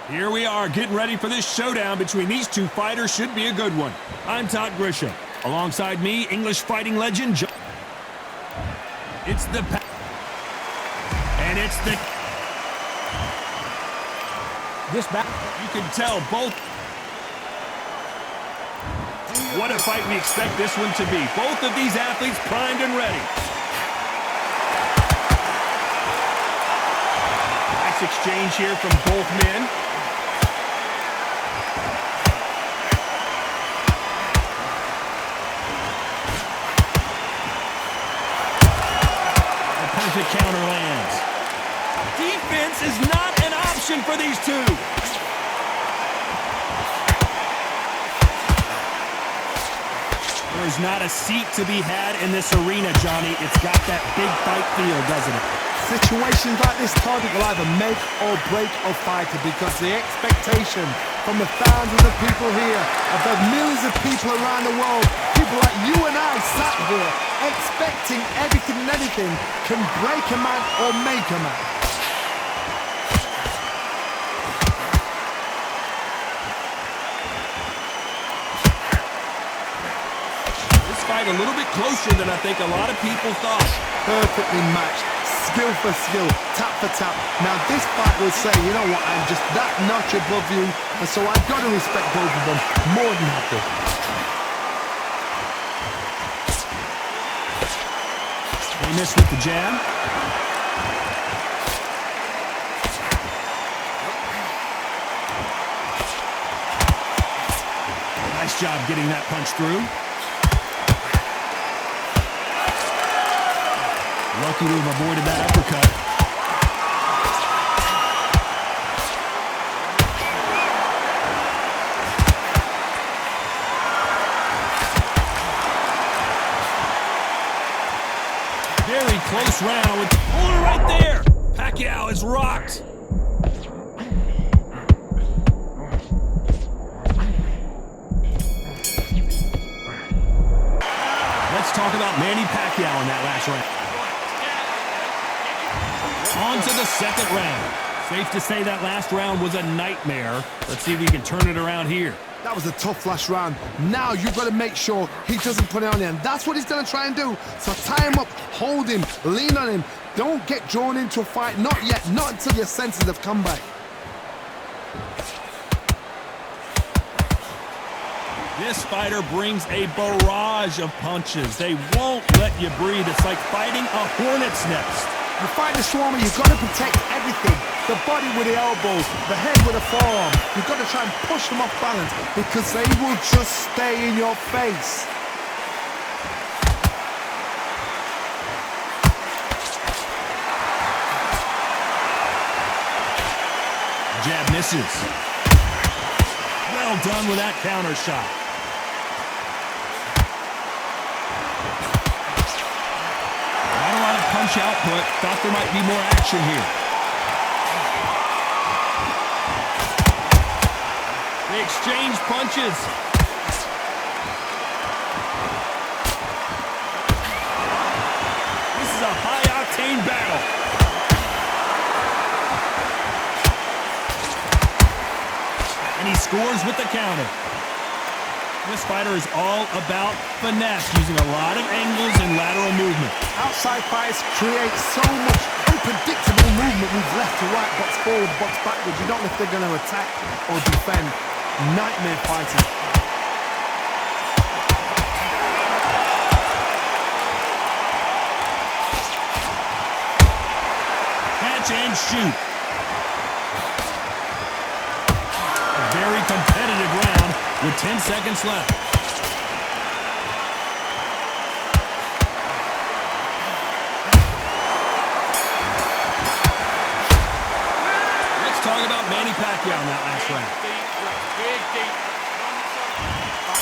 Here we are, getting ready for this showdown between these two fighters. Should be a good one. I'm Todd Grisham. Alongside me, English fighting legend, it's the... And it's the... This back, you can tell both... What a fight we expect this one to be. Both of these athletes primed and ready. Nice exchange here from both men. The counter lands. Defense is not an option for these two. There is not a seat to be had in this arena, Johnny. It's got that big fight feel, doesn't it? Situations like this, Todd, will either make or break a fighter, because the expectation from the thousands of people here, of the millions of people around the world, people like you and I sat here expecting everything and anything, can break a man or make a man. This fight a little bit closer than I think a lot of people thought. Perfectly matched. Skill for skill, tap for tap. Now this fight will say, you know what, I'm just that notch above you, and so I've got to respect both of them more than happy. They missed with the jab. Nice job getting that punch through. Lucky to have avoided that uppercut. Very close round with the puller right there. Pacquiao is rocked. Let's talk about Manny Pacquiao in that last round. On to the second round. Safe to say that last round was a nightmare. Let's see if we can turn it around here. That was a tough last round. Now you've got to make sure he doesn't put it on you, and that's what he's going to try and do. So tie him up, hold him, lean on him. Don't get drawn into a fight. Not yet. Not until your senses have come back. This fighter brings a barrage of punches. They won't let you breathe. It's like fighting a hornet's nest. You fight the Swarmer, you've got to protect everything. The body with the elbows, the head with the forearm. You've got to try and push them off balance, because they will just stay in your face. Jab misses. Well done with that counter shot. Punch output. Thought there might be more action here. They exchange punches. This is a high-octane battle. And he scores with the counter. This fighter is all about finesse, using a lot of angles and lateral movement. Outside fights create so much unpredictable movement. Move left to right, box forward, box backwards. You don't know if they're going to attack or defend. Nightmare fighting. Catch and shoot. A very competitive round with 10 seconds left. Let's talk about Manny Pacquiao in that last round.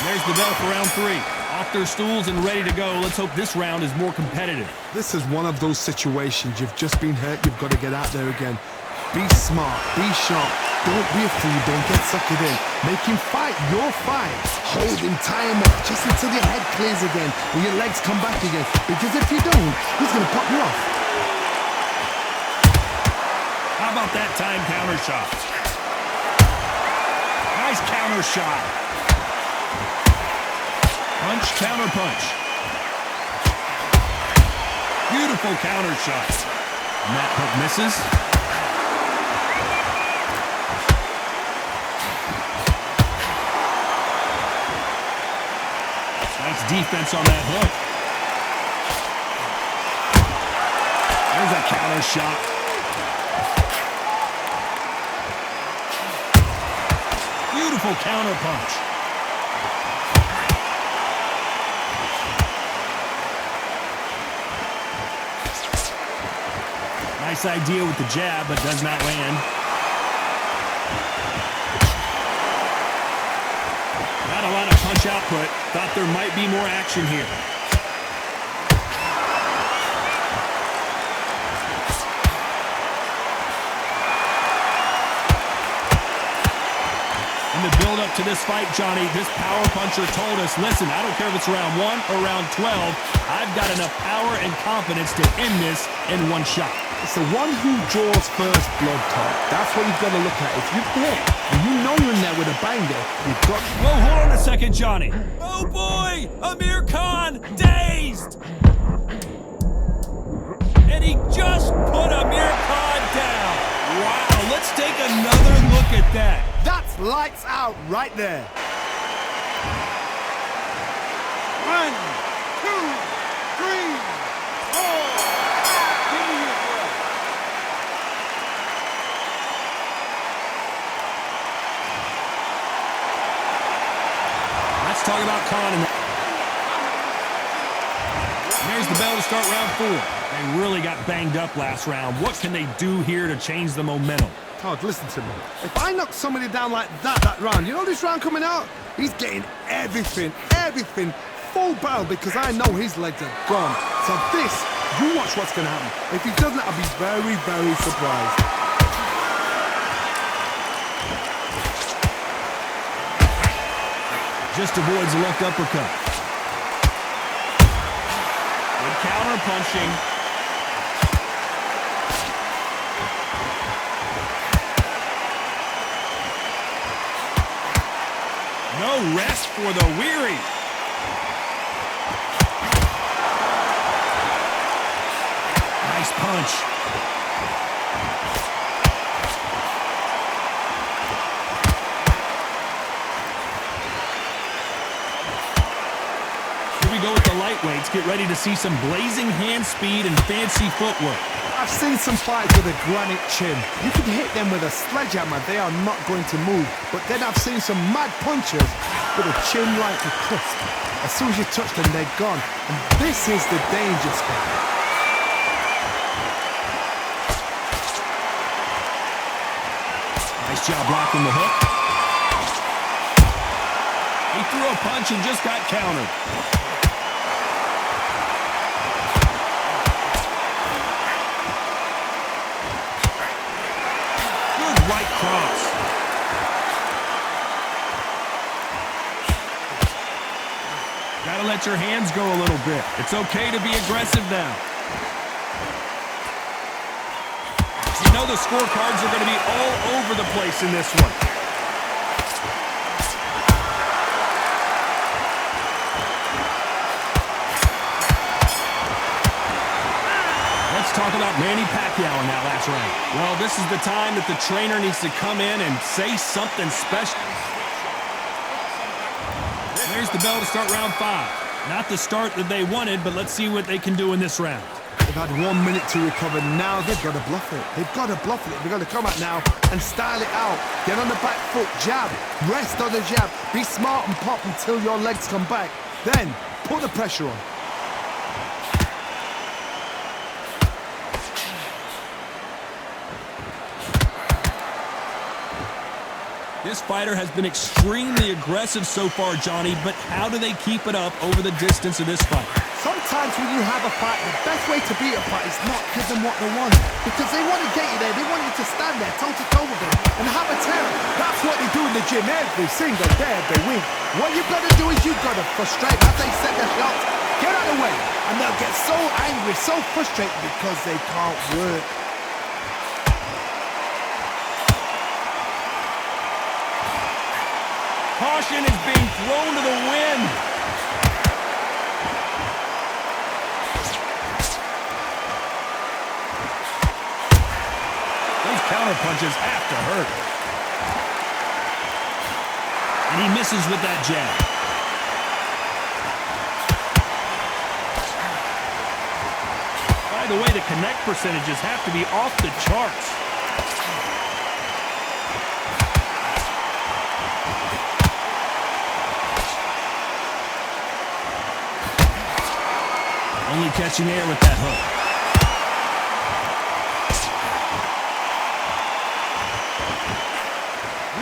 There's the bell for round 3. Off their stools and ready to go. Let's hope this round is more competitive. This is one of those situations. You've just been hurt. You've got to get out there again. Be smart. Be sharp. Don't be a fool. Don't get suckered in. Make him fight your fight. Hold him, tie him up, just until your head clears again and your legs come back again. Because if you don't, he's going to pop you off. How about that time counter shot? Nice counter shot. Punch, counter punch. Beautiful counter shot. And that hook misses. Nice defense on that hook. There's a counter shot. Beautiful counter punch. Nice idea with the jab, but does not land. Not a lot of punch output. Thought there might be more action here. In the build-up to this fight, Johnny, this power puncher told us, listen, I don't care if it's round 1 or round 12, I've got enough power and confidence to end this in one shot. It's the one who draws first blood, Todd. That's what you've got to look at. If you hit and you know you're in there with a banger, you've got... Whoa, hold on a second, Johnny. Oh, boy! Amir Khan, dazed! And he just put Amir Khan down. Wow, let's take another look at that. That's lights out right there. 1, 2, 3, 4. Give me your breath. Let's talk about Khan. There's the bell to start round 4. They really got banged up last round. What can they do here to change the momentum? Todd, listen to me. If I knock somebody down like that round, you know this round coming out? He's getting everything, full barrel because I know his legs are gone. So this, you watch what's going to happen. If he doesn't, I'll be very, very surprised. Just avoids a left uppercut. Good counter punching. No rest for the weary. Nice punch. Here we go with the lightweights. Get ready to see some blazing hand speed and fancy footwork. I've seen some fighters with a granite chin. You can hit them with a sledgehammer, they are not going to move. But then I've seen some mad punchers with a chin like a crisp. As soon as you touch them, they're gone. And this is the danger spot. Nice job blocking the hook. He threw a punch and just got countered. Right cross. Gotta let your hands go a little bit. It's okay to be aggressive now. You know the scorecards are going to be all over the place in this one. Talk about Manny Pacquiao in that last round. Well, this is the time that the trainer needs to come in and say something special. There's the bell to start round 5. Not the start that they wanted, but let's see what they can do in this round. They've had 1 minute to recover. Now they've got to bluff it. They've got to bluff it. They've got to come out now and style it out. Get on the back foot, jab, rest on the jab. Be smart and pop until your legs come back. Then put the pressure on. This fighter has been extremely aggressive so far, Johnny, but how do they keep it up over the distance of this fight? Sometimes when you have a fight, the best way to beat a fight is not give them what they want. Because they want to get you there, they want you to stand there toe-to-toe with them and have a terror. That's what they do in the gym every single day, every week. What you've got to do is you've got to frustrate as they set their shots. Get out of the way. And they'll get so angry, so frustrated because they can't work. caution is being thrown to the wind. Those counter punches have to hurt. And he misses with that jab. By the way, the connect percentages have to be off the charts. Only catching air with that hook.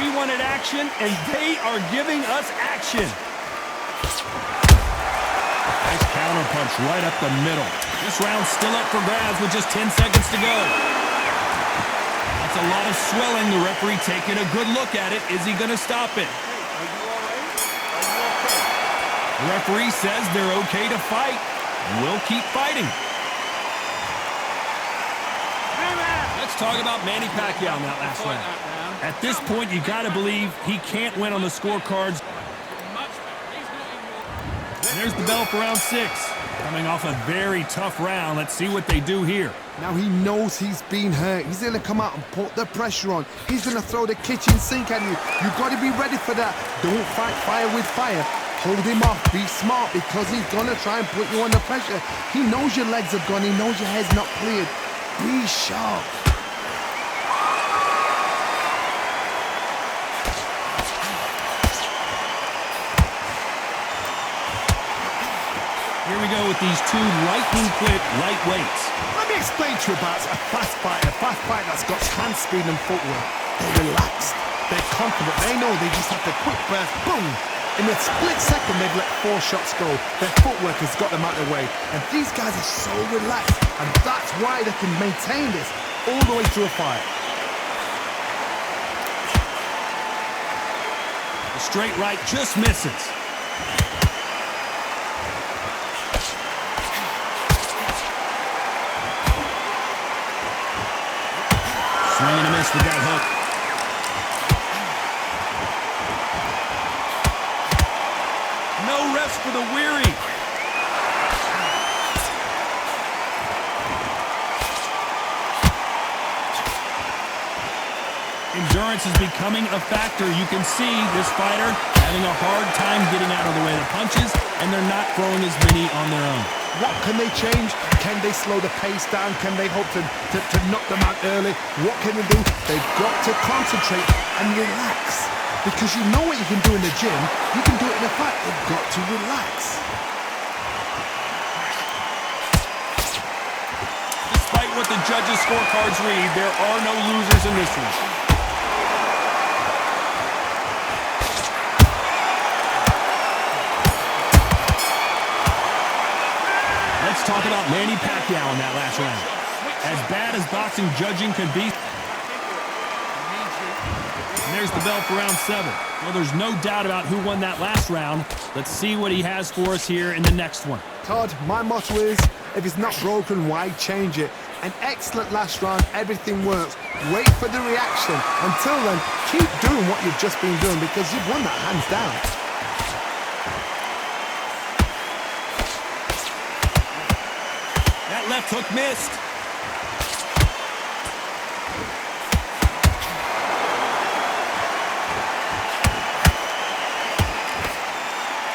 We wanted action, and they are giving us action. Nice counter punch right up the middle. This round's still up for grabs with just 10 seconds to go. That's a lot of swelling. The referee taking a good look at it. Is he going to stop it? The referee says they're okay to fight. We'll keep fighting. Let's talk about Manny Pacquiao in that last round. At this point, you got to believe he can't win on the scorecards. And there's the bell for round 6. Coming off a very tough round. Let's see what they do here. Now he knows he's been hurt. He's going to come out and put the pressure on. He's going to throw the kitchen sink at you. You've got to be ready for that. Don't fight fire with fire. Hold him off. Be smart because he's going to try and put you under pressure. He knows your legs have gone. He knows your head's not cleared. Be sharp. Here we go with these two lightning-quick lightweights. Let me explain to you about a fast fighter that's got hand speed and footwork. They're relaxed. They're confident. They know they just have to quick burst. Boom! In a split second, they've let 4 shots go. Their footwork has got them out of the way. And these guys are so relaxed. And that's why they can maintain this all the way through a fight. The straight right just misses. Swing and a miss with that hook. No rest for the weary. Endurance is becoming a factor. You can see this fighter having a hard time getting out of the way of the punches, and they're not throwing as many on their own. What can they change? Can they slow the pace down? Can they hope to knock them out early? What can they do? They've got to concentrate and relax. Because you know what you can do in the gym, you can do it in a fight. They've got to relax. Despite what the judges' scorecards read, there are no losers in this one. Let's talk about Manny Pacquiao in that last round. As bad as boxing judging could be, and there's the bell for round 7. Well, there's no doubt about who won that last round. Let's see what he has for us here in the next one. Todd, my motto is, if it's not broken, why change it? An excellent last round, everything works. Wait for the reaction. Until then, keep doing what you've just been doing because you've won that hands down. That left hook missed.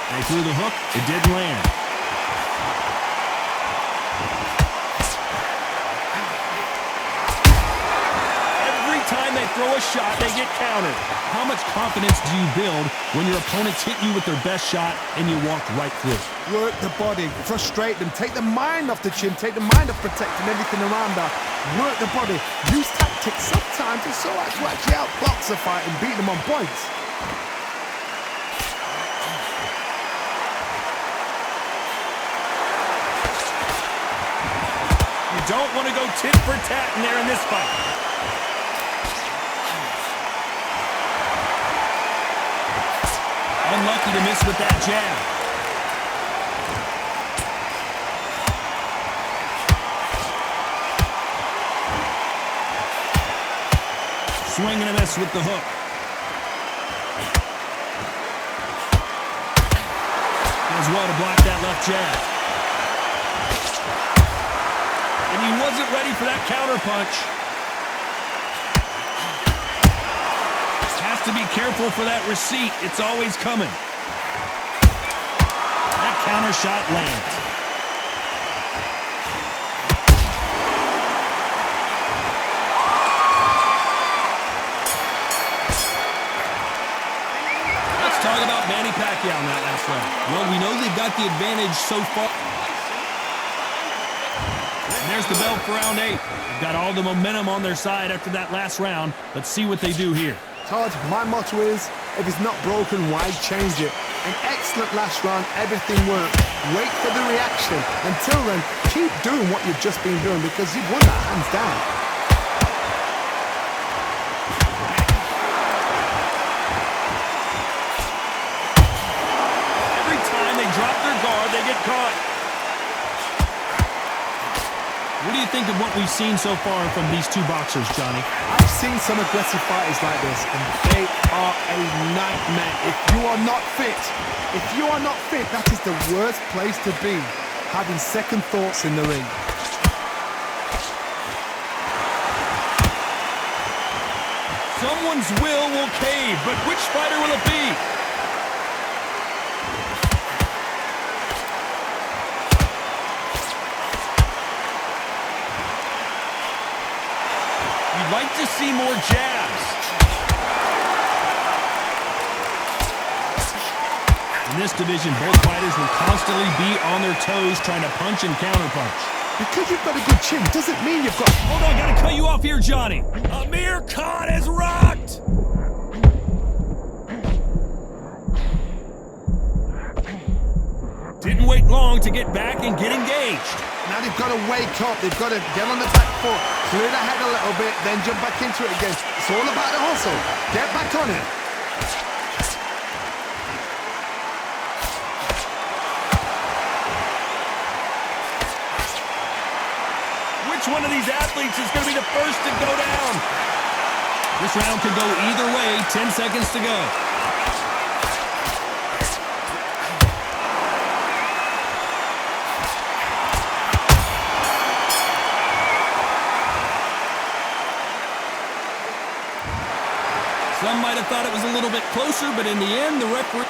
They threw the hook. It didn't land. Every time they throw a shot, they get countered. How much confidence do you build when your opponents hit you with their best shot and you walk right through? Work the body, frustrate them, take the mind off the chin, take the mind off protecting everything around that. Work the body, use tactics sometimes to actually outbox a fight and beat them on points. You don't want to go tit for tat in there in this fight. Unlucky to miss with that jab. Swing and a miss with the hook. as well to block that left jab. And he wasn't ready for that counter punch. Has to be careful for that receipt. It's always coming. That counter shot lands. Let's talk about Manny Pacquiao in that last round. Well, we know they've got the advantage so far. And there's the bell for round 8. They've got all the momentum on their side after that last round. Let's see what they do here. Todd, my motto is, if it's not broken, why change it? An excellent last round, everything worked. Wait for the reaction. Until then, keep doing what you've just been doing because you've won that hands down. Every time they drop their guard, they get caught. What do you think of what we've seen so far from these two boxers, Johnny? I've seen some aggressive fighters like this, and they are a nightmare. If you are not fit, that is the worst place to be, having second thoughts in the ring. Someone's will cave, but which fighter will it be? You'd like to see more jabs. In this division, both fighters will constantly be on their toes trying to punch and counterpunch. Because you've got a good chin doesn't mean you've got... Hold on, gotta cut you off here, Johnny. Amir Khan is rocked! Didn't wait long to get back and get engaged. Now they've got to wake up, they've got to get on the back foot, clear the head a little bit, then jump back into it again. It's all about the hustle. Get back on it. Which one of these athletes is going to be the first to go down? This round could go either way. 10 seconds to go. Some might have thought it was a little bit closer, but in the end, the referee...